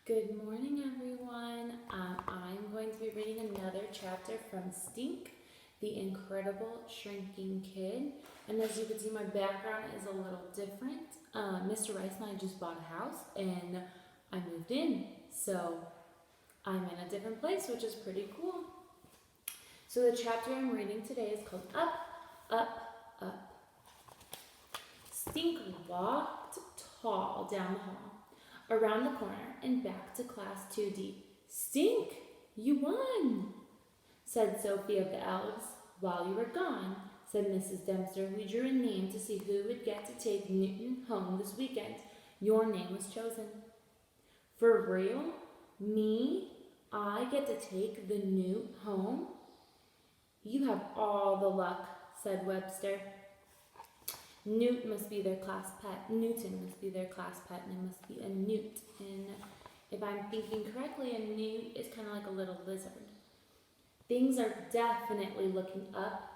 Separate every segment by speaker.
Speaker 1: Good morning, everyone. I'm going to be reading another chapter from Stink, the Incredible Shrinking Kid. And as you can see, my background is a little different. Mr. Rice and I just bought a house and I moved in. So I'm in a different place, which is pretty cool. So the chapter I'm reading today is called Up, Up, Up. Stink walked tall down the hall, around the corner, and back to class 2D. Stink, you won, said Sophie of the Elves. While you were gone, said Mrs. Dempster, we drew a name to see who would get to take Newton home this weekend. Your name was chosen. For real? Me? I get to take the Newt home? You have all the luck, said Webster. Newton must be their class pet, and it must be a newt. And if I'm thinking correctly, a newt is kind of like a little lizard. Things are definitely looking up,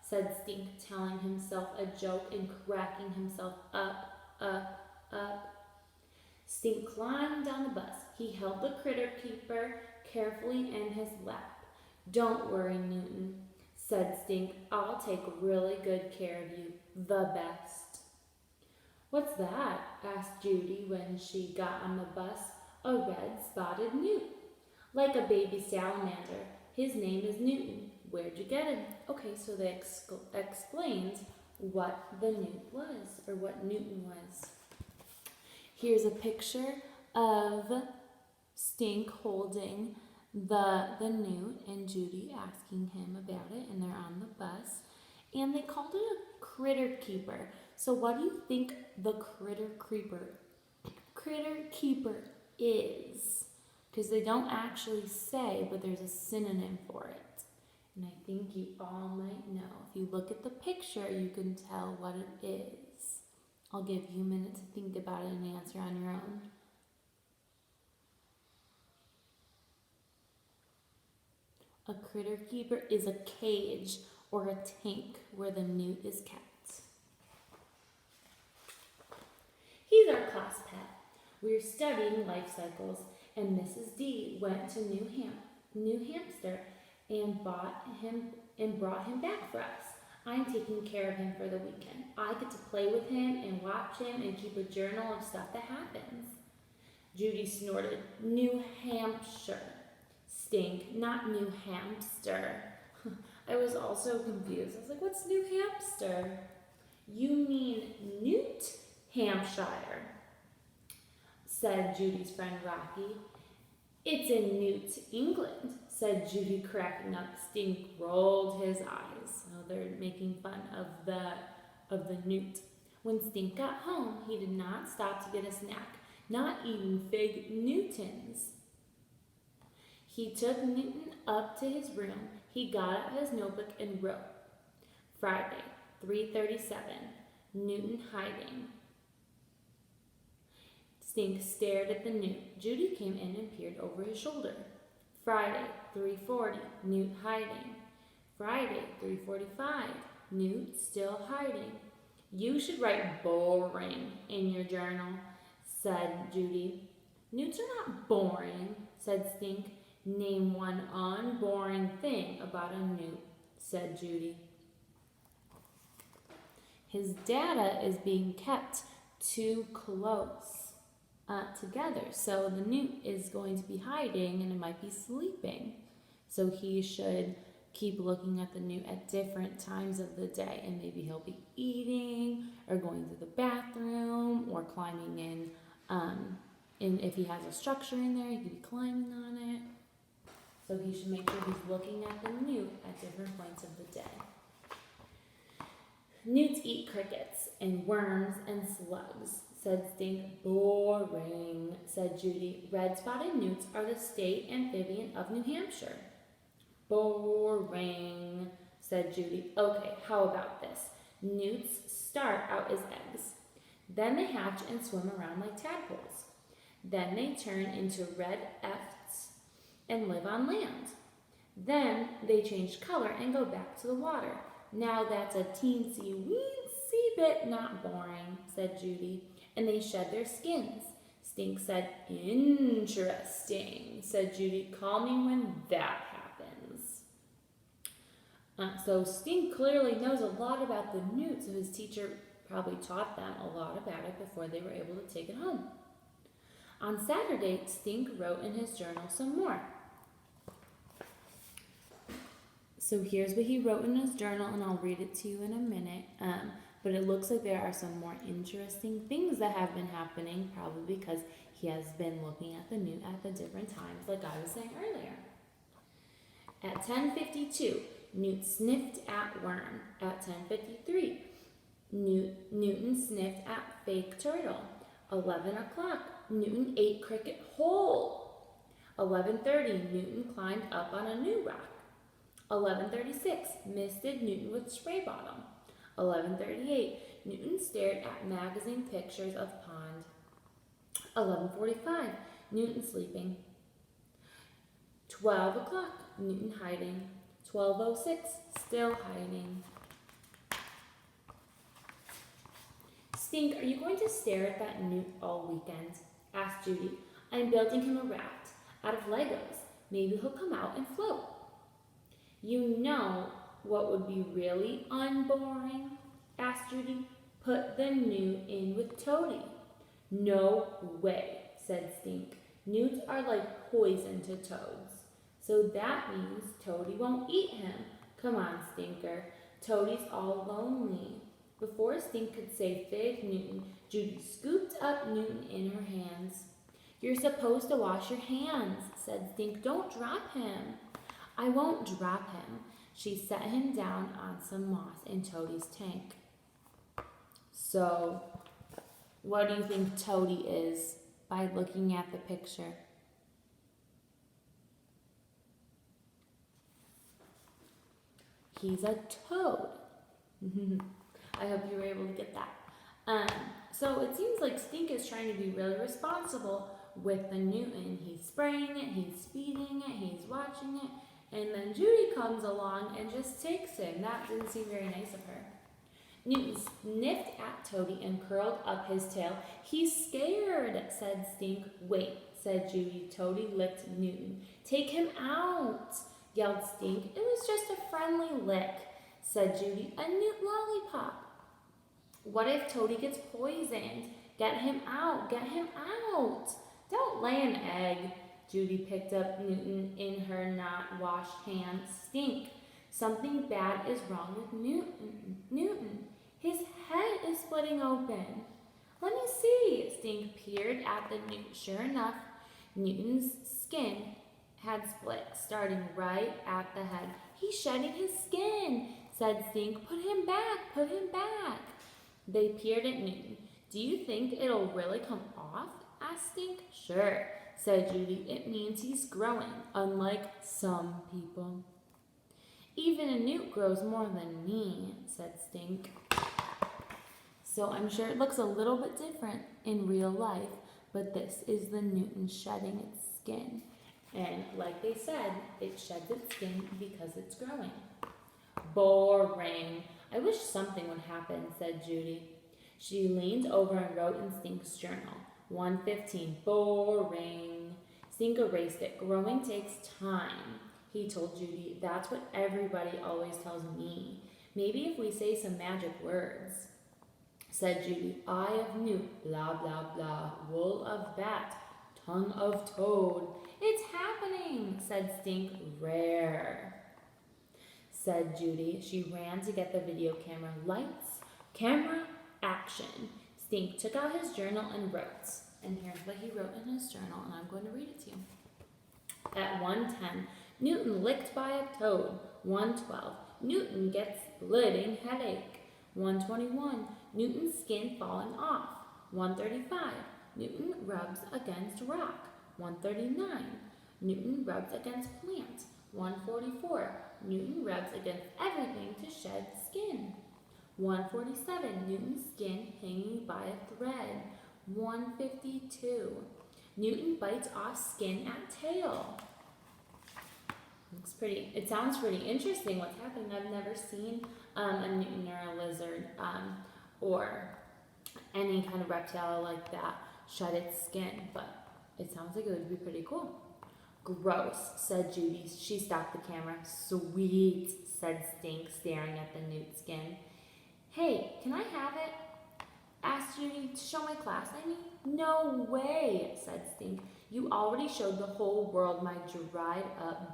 Speaker 1: said Stink, telling himself a joke and cracking himself up. Stink climbed down the bus. He held the critter keeper carefully in his lap. Don't worry, Newton, said Stink. I'll take really good care of you. The best. What's that? Asked Judy when she got on the bus. A red-spotted newt. Like a baby salamander. His name is Newton. Where'd you get him? Okay, so they explained what the newt was, or what Newton was. Here's a picture of Stink holding the newt and Judy asking him about it, and they're on the bus. And they called it a critter keeper. So what do you think the critter keeper is? Because they don't actually say, but there's a synonym for it. And I think you all might know. If you look at the picture, you can tell what it is. I'll give you a minute to think about it and answer on your own. A critter keeper is a cage or a tank where the newt is kept. He's our class pet. We're studying life cycles, and Mrs. D went to New Hampshire and brought him back for us. I'm taking care of him for the weekend. I get to play with him and watch him and keep a journal of stuff that happens. Judy snorted. New Hampshire. Stink, not New Hamster. I was also confused. I was like, what's New Hampster? You mean Newt Hampshire, said Judy's friend Rocky. It's in Newt, England, said Judy, cracking up. Stink rolled his eyes. Oh, they're making fun of the newt. When Stink got home, he did not stop to get a snack, not even Fig Newtons. He took Newton up to his room. He got out his notebook and wrote, Friday, 3:37, Newton hiding. Stink stared at the newt. Judy came in and peered over his shoulder. Friday, 3:40, Newt hiding. Friday, 3:45, Newt still hiding. You should write boring in your journal, said Judy. Newts are not boring, said Stink. Name one unboring thing about a newt, said Judy. His data is being kept too close together. So the newt is going to be hiding and it might be sleeping. So he should keep looking at the newt at different times of the day. And maybe he'll be eating or going to the bathroom or climbing in. And if he has a structure in there, he could be climbing on it. So he should make sure he's looking at the newt at different points of the day. Newts eat crickets and worms and slugs, said Stink. Boring, said Judy. Red-spotted newts are the state amphibian of New Hampshire. Boring, said Judy. Okay, how about this? Newts start out as eggs. Then they hatch and swim around like tadpoles. Then they turn into red efts and live on land. Then they change color and go back to the water. Now that's a teensy weensy bit not boring, said Judy. And they shed their skins. Stink said. Interesting, said Judy. Call me when that happens. So Stink clearly knows a lot about the newt, so his teacher probably taught them a lot about it before they were able to take it home. On Saturday, Stink wrote in his journal some more. So here's what he wrote in his journal, and I'll read it to you in a minute. But it looks like there are some more interesting things that have been happening, probably because he has been looking at the newt at the different times, like I was saying earlier. At 10:52, Newt sniffed at worm. At 10:53, Newton sniffed at fake turtle. 11 o'clock, Newton ate cricket whole. 11:30, Newton climbed up on a new rock. 11:36, misted Newton with spray bottle. 11:38, Newton stared at magazine pictures of pond. 11:45, Newton sleeping. 12 o'clock, Newton hiding. 12:06, still hiding. Stink, are you going to stare at that newt all weekend? Asked Judy. I'm building him a raft out of Legos. Maybe he'll come out and float. You know what would be really unboring? Asked Judy. Put the newt in with Toady. No way, said Stink. Newts are like poison to toads. So that means Toady won't eat him. Come on, Stinker. Toady's all lonely. Before Stink could say fig Newton, Judy scooped up Newton in her hands. You're supposed to wash your hands, said Stink. Don't drop him. I won't drop him. She set him down on some moss in Toady's tank. So, what do you think Toady is by looking at the picture? He's a toad. I hope you were able to get that. So it seems like Stink is trying to be really responsible with the Newton. He's spraying it, he's feeding it, he's watching it, and then Judy comes along and just takes him. That didn't seem very nice of her. Newton sniffed at Toady and curled up his tail. He's scared, said Stink. Wait, said Judy. Toady licked Newton. Take him out, yelled Stink. It was just a friendly lick, said Judy. A newt lollipop. What if Toady gets poisoned? Get him out, get him out. Don't lay an egg. Judy picked up Newton in her not washed hand. Stink. Something bad is wrong with Newton. His head is splitting open. Let me see. Stink peered at the newt. Sure enough, Newton's skin had split, starting right at the head. He's shedding his skin, said Stink. Put him back, put him back. They peered at Newton. Do you think it'll really come off? Asked Stink. Sure, said Judy. It means he's growing, unlike some people. Even a newt grows more than me, said Stink. So I'm sure it looks a little bit different in real life, but this is the Newton shedding its skin. And like they said, it sheds its skin because it's growing. Boring. I wish something would happen, said Judy. She leaned over and wrote in Stink's journal. 1:15. Boring. Stink erased it. Growing takes time, he told Judy. That's what everybody always tells me. Maybe if we say some magic words, said Judy. Eye of newt, blah, blah, blah. Wool of bat, tongue of toad. It's happening, said Stink. Rare, said Judy. She ran to get the video camera. Lights, camera, action. Stink took out his journal and wrote. And here's what he wrote in his journal, and I'm going to read it to you. At 1:10, Newton licked by a toad. 1:12, Newton gets splitting headache. 1:21, Newton's skin falling off. 1:35, Newton rubs against rock. 1:39, Newton rubs against plant. 1:44, Newton rubs against everything to shed skin. 1:47, Newton's skin hanging by a thread. 1:52, Newton bites off skin at tail. It sounds pretty interesting what's happening. I've never seen a Newton or a lizard or any kind of reptile like that shed its skin, but it sounds like it would be pretty cool. Gross, said Judy. She stopped the camera. Sweet, said Stink, staring at the newt skin. Hey, can I have it? Asked Judy. To show my class, I mean? No way, said Stink. You already showed the whole world my dried up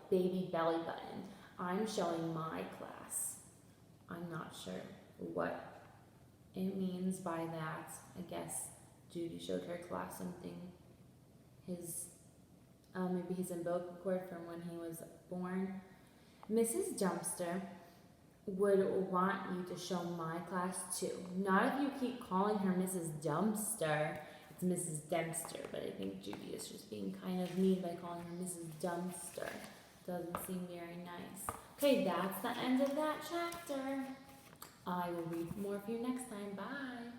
Speaker 1: baby belly button. I'm showing my class. I'm not sure what it means by that. I guess Judy showed her class something. Maybe his umbilical cord from when he was born. Mrs. Dumpster would want you to show my class too. Not if you keep calling her Mrs. Dumpster. It's Mrs. Dempster, but I think Judy is just being kind of mean by calling her Mrs. Dumpster. Doesn't seem very nice. Okay, that's the end of that chapter. I will read more for you next time. Bye.